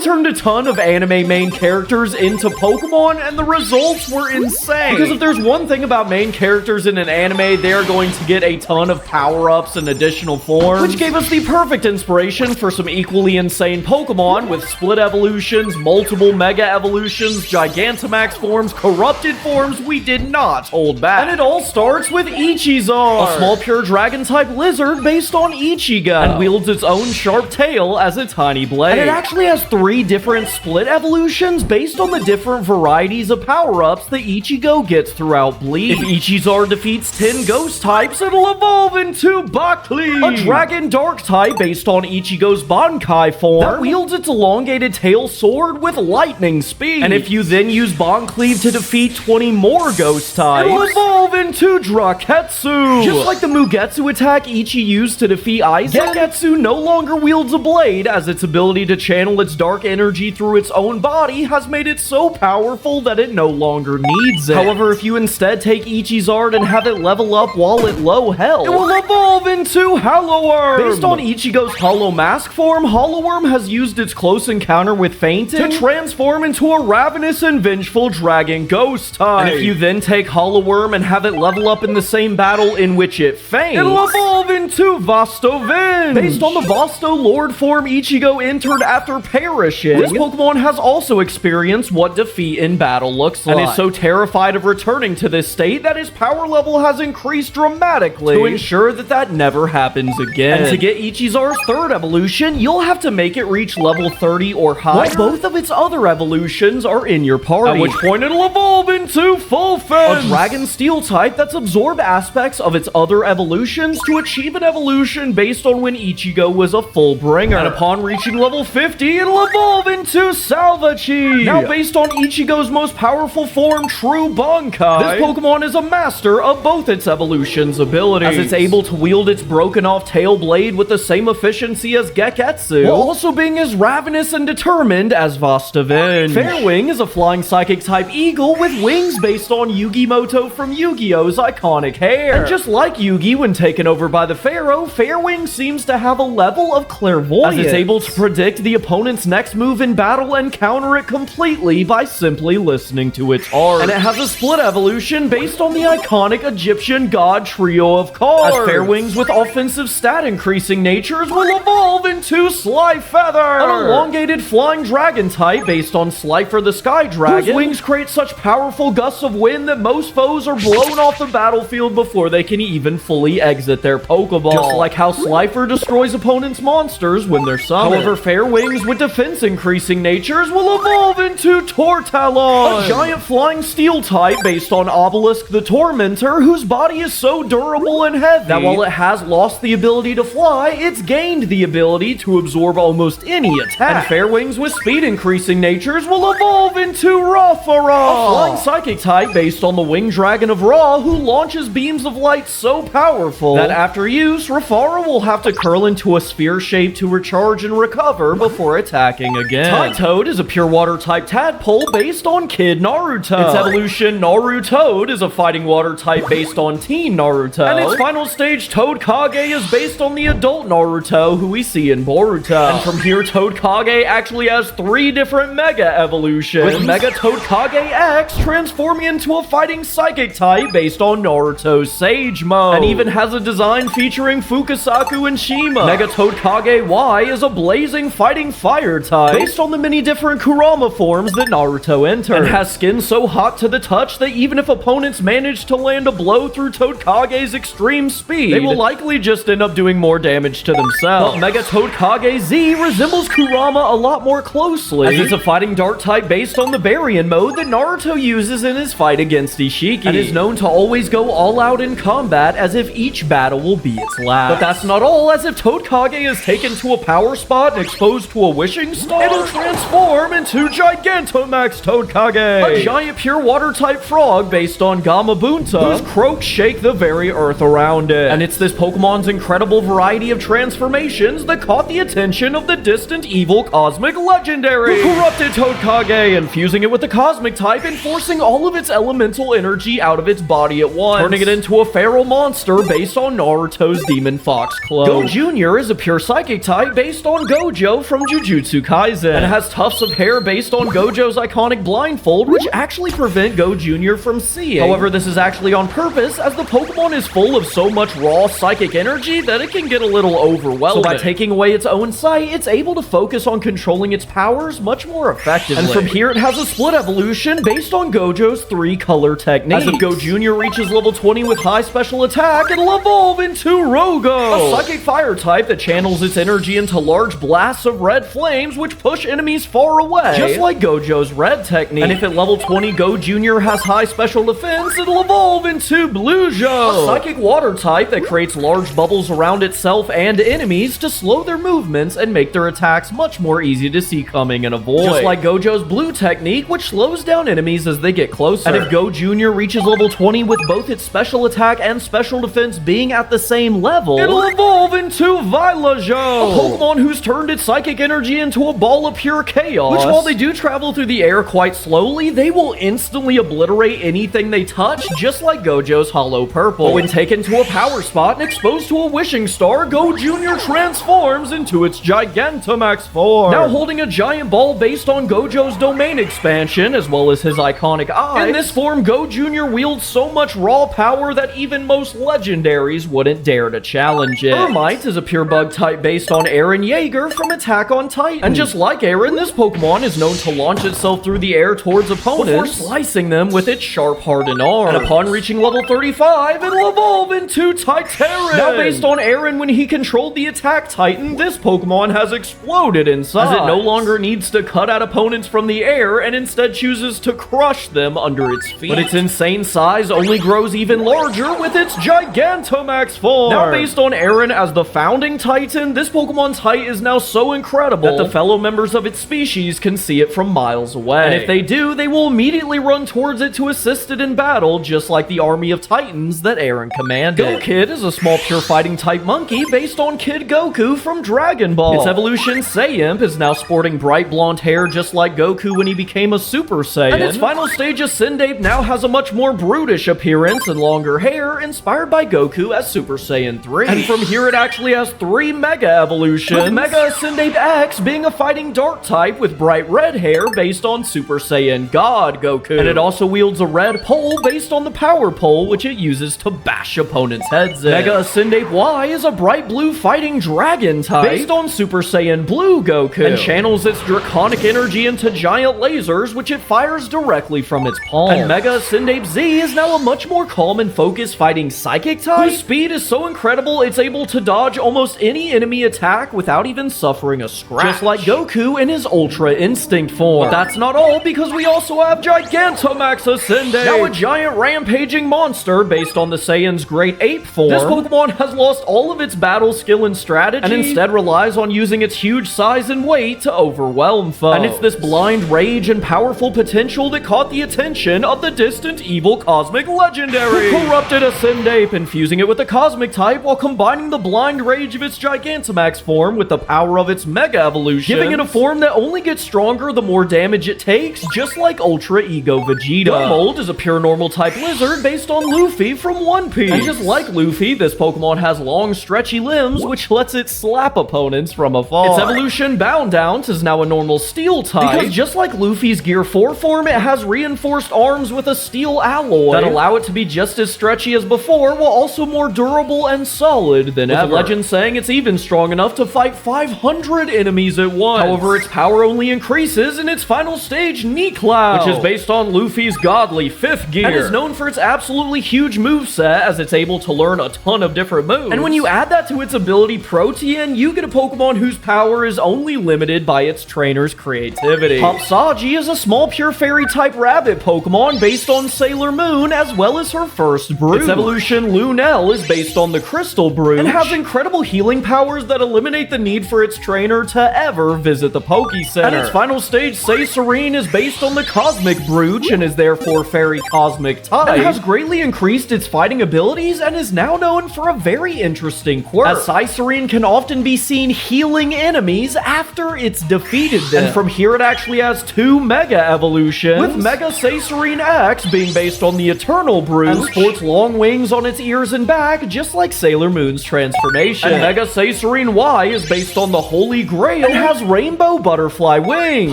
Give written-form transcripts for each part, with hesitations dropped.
turned a ton of anime main characters into Pokemon, and the results were insane. Because if there's one thing about main characters in an anime, they are going to get a ton of power-ups and additional forms, which gave us the perfect inspiration for some equally insane Pokemon with split evolutions, multiple mega evolutions, gigantamax forms, corrupted forms. We did not hold back. And it all starts with Ichigo, a small pure dragon-type lizard based on Ichigo, and wields its own sharp tail as a tiny blade. And it actually has 3 different split evolutions based on the different varieties of power-ups that Ichigo gets throughout Bleach. If Ichizar defeats 10 ghost types, it'll evolve into Bakli, a dragon dark type based on Ichigo's Bankai form that wields its elongated tail sword with lightning speed. And if you then use Boncleave to defeat 20 more ghost types, it'll evolve into Draketsu. Just like the Mugetsu attack Ichi used to defeat Aizen, Geketsu no longer wields a blade, as its ability to channel its dark energy through its own body has made it so powerful that it no longer needs it. However, if you instead take Ichizard and have it level up while at low health, it will evolve into Hallowworm. Based on Ichigo's Hollow Mask form, Hallowworm has used its close encounter with fainting to transform into a ravenous and vengeful dragon ghost type. And if you then take Hallowworm and have it level up in the same battle in which it faints, it'll evolve into Vastovenge. Based on the Vasto Lord form Ichigo entered after perishing, this Pokemon has also experienced what defeat in battle looks like, and is so terrified of returning to this state that his power level has increased dramatically to ensure that that never happens again. And to get Ichizar's 3rd evolution, you'll have to make it reach level 30 or higher, while both of its other evolutions are in your party, at which point it'll evolve into Full Fence, a dragon steel type that's absorbed aspects of its other evolutions to achieve an evolution based on when Ichigo was a full bringer. And upon reaching level 50, it'll evolve into Salvachi. Now, based on Ichigo's most powerful form, True Bankai, this Pokemon is a master of both its evolutions abilities, as it's able to wield its broken off tail blade with the same efficiency as Geketsu, while also being as ravenous and determined as Vastavenge. Fairwing is a flying psychic type eagle with wings based on Yugimoto from Yu-Gi-Oh's iconic hair. And just like Yugi when taken over by the Pharaoh, Fairwing seems to have a level of clairvoyance, as it's able to predict the opponent's next move in battle and counter it completely by simply listening to its art. And it has a split evolution based on the iconic Egyptian god trio of cards, as Fairwings with offensive stat increasing natures will evolve into Slyfeather, an elongated flying dragon type based on Slifer the Sky Dragon, whose wings create such powerful gusts of wind that most foes are blown off the battlefield before they can even fully exit their Pokeball. Just like how Slifer destroys opponents' monsters when they're summoned. However, Fairwings with defense increasing natures will evolve into Tortalon, a giant flying steel type based on Obelisk the Tormentor, whose body is so durable and heavy that while it has lost the ability to fly, it's gained the ability to absorb almost any attack. And Fairwings with speed increasing natures will evolve into Rafara, a flying psychic type based on the winged dragon of Ra, who launches beams of light so powerful that after use, Rafara will have to curl into a sphere shape to recharge and recover before attacking again. Tytoad is a pure water type tadpole based on Kid Naruto. Its evolution, Narutoad, is a fighting water type based on Teen Naruto. And its final stage, Toadkage, is based on the adult Naruto who we see in Boruto. And from here, Toadkage actually has 3 different Mega evolutions, with Mega Toadkage X transforming into a fighting psychic type based on Naruto's Sage Mode, and even has a design featuring Fukasaku and Shima. Mega Toadkage Y is a blazing fighting fire type based on the many different Kurama forms that Naruto entered, and has skin so hot to the touch that even if opponents manage to land a blow through Toadkage's extreme speed, they will likely just end up doing more damage to themselves. But Mega Toadkage Z resembles Kurama a lot more closely, as it's a fighting dark type based on the Baryon mode that Naruto uses in his fight against Ishiki, and is known to always go all out in combat as if each battle will be its last. But that's not all, as if Toadkage is taken to a power spot and exposed to a wishing star, it'll transform into Gigantamax Toadkage, a giant pure water type frog based on Gamabunta, whose croaks shake the very earth around it. And it's this Pokemon's incredible variety of transformations that caught the attention of the distant evil cosmic legendary, who corrupted Toadkage, infusing it with the cosmic type and forcing all of its elemental energy out of its body at once, turning it into a feral monster based on Naruto's Demon Fox clone. Go Jr. is a pure psychic type based on Gojo from Jujutsu Kaizen. And it has tufts of hair based on Gojo's iconic blindfold, which actually prevent Go Jr. from seeing. However, this is actually on purpose, as the Pokemon is full of so much raw psychic energy that it can get a little overwhelming. So by taking away its own sight, it's able to focus on controlling its powers much more effectively. And from here, it has a split evolution based on Gojo's 3-color technique. As if Go Jr. reaches level 20 with high special attack, it'll evolve into Rogo, a psychic fire type that channels its energy into large blasts of red flames which push enemies far away, just like Gojo's red technique. And if at level 20 Go Jr. has high special defense, it'll evolve into Bluejo, a psychic water type that creates large bubbles around itself and enemies to slow their movements and make their attacks much more easy to see coming and avoid. Just like Gojo's blue technique, which slows down enemies as they get closer. And if Go Jr. reaches level 20 with both its special attack and special defense being at the same level, it'll evolve into Villajo, a Pokemon who's turned its psychic energy into a ball of pure chaos, which while they do travel through the air quite slowly, they will instantly obliterate anything they touch, just like Gojo's Hollow Purple. But when taken to a power spot and exposed to a wishing star, Go Jr. transforms into its Gigantamax form, now holding a giant ball based on Gojo's domain expansion, as well as his iconic eyes. In this form, Go Jr. wields so much raw power that even most legendaries wouldn't dare to challenge it. Ermite is a pure bug type based on Eren Yeager from Attack on Titan. And just like Eren, this Pokemon is known to launch itself through the air towards opponents before slicing them with its sharp, hardened arm. And upon reaching level 35, it'll evolve into Titanic. Now based on Eren, when he controlled the Attack Titan, this Pokemon has exploded in size, as it no longer needs to cut out opponents from the air and instead chooses to crush them under its feet. But its insane size only grows even larger with its Gigantamax form. Now based on Eren as the founding Titan, this Pokemon's height is now so incredible that the fellow members of its species can see it from miles away. And if they do, they will immediately run towards it to assist it in battle, just like the army of Titans that Eren commanded. Go-Kid is a small pure fighting type monkey based on Kid Goku from Dragon Ball. Its evolution, Saiyan, is now sporting bright blonde hair just like Goku when he became a Super Saiyan. And its final stage, Ascendape, now has a much more brutish appearance and longer hair, inspired by Goku as Super Saiyan 3. And from here, it actually has 3 Mega evolutions, with Mega Ascendape X being a fighting dark type with bright red hair based on Super Saiyan God Goku. And it also wields a red pole based on the Power Pole, which it uses to bash opponents' heads in. Mega Ascendape Y is a bright blue fighting dragon type based on Super Saiyan Blue Goku, and channels its draconic energy into giant lasers, which it fires directly from its palm. And Mega Ascendape Z is now a much more calm and focused fighting psychic type, whose speed is so incredible it's able to dodge almost any enemy attack without even suffering a scratch, just like Goku in his Ultra Instinct form. But that's not all, because we also have Gigantamax Ascendape, now a giant rampaging monster based on the Saiyan's Great Ape form. This Pokemon has lost all of its battle skill and strategy, and instead relies on using its huge size and weight to overwhelm foes. And it's this blind rage and powerful potential that caught the attention of the distant evil cosmic legendary, who corrupted Ascendape, infusing it with the cosmic type while combining the blind rage of its Gigantamax form with the power of its Mega evolution, giving it a form that only gets stronger the more damage it takes, just like Ultra Ego Vegeta. Gummold is a pure normal type lizard based on Luffy from One Piece. And just like Luffy, this Pokemon has long, stretchy limbs, which lets it slap opponents from afar. Its evolution, Boundount, is now a normal steel type, because just like Luffy's Gear 4 form, it has reinforced arms with a steel alloy that allow it to be just as stretchy as before, while also more durable and solid than ever. With legend saying it's even strong enough to fight 500 enemies at once. However, its power only increases in its final stage, Cloud, which is based on Luffy's godly 5th gear, and is known for its absolutely huge moveset, as it's able to learn a ton of different moves. And when you add that to its ability Protean, you get a Pokemon whose power is only limited by its trainer's creativity. Popsaji is a small pure fairy type rabbit Pokemon based on Sailor Moon, as well as her first brood. Its evolution, Lunel, is based on the Crystal Brood, and has incredible healing powers that eliminate the need for its trainer to ever visit the Poke Center. And its final stage, Serene, is based on the Cosmic Brooch, and is therefore fairy cosmic type, and has greatly increased its fighting abilities, and is now known for a very interesting quirk, as Serene can often be seen healing enemies after it's defeated them. And from here, it actually has 2 Mega evolutions, with Mega Serene X being based on the Eternal Brooch, and sports long wings on its ears and back, just like Sailor Moon's transformation. And Mega Serene Y is based on the Holy Grail, and has has rainbow butterfly wings.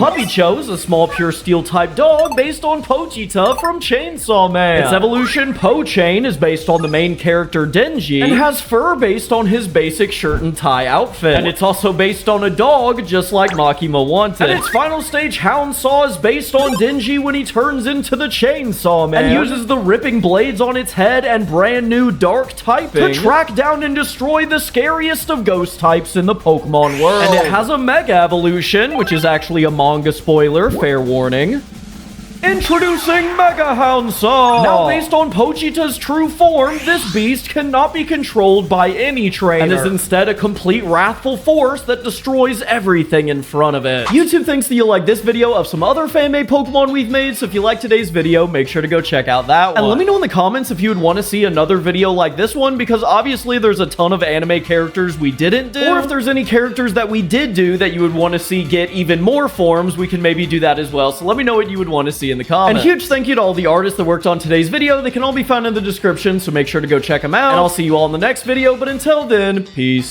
Puppycho is a small pure steel type dog based on Pochita from Chainsaw Man. Its evolution, Po-Chain, is based on the main character Denji and has fur based on his basic shirt and tie outfit. And it's also based on a dog, just like Makima wanted. And its final stage, Houndsaw, is based on Denji when he turns into the Chainsaw Man and uses the ripping blades on its head and brand new dark typing to track down and destroy the scariest of ghost types in the Pokemon world. And it has a Mega Evolution, which is actually a manga spoiler, fair warning. Introducing Mega Houndsaw! Now, based on Pochita's true form, this beast cannot be controlled by any trainer and is instead a complete wrathful force that destroys everything in front of it. YouTube thinks that you'll like this video of some other fan-made Pokemon we've made, so if you like today's video, make sure to go check out that one. And let me know in the comments if you would want to see another video like this one, because obviously there's a ton of anime characters we didn't do, or if there's any characters that we did do that you would want to see get even more forms, we can maybe do that as well. So let me know what you would want to see in the comments. And huge thank you to all the artists that worked on today's video. They can all be found in the description, so make sure to go check them out. And I'll see you all in the next video, but until then, peace.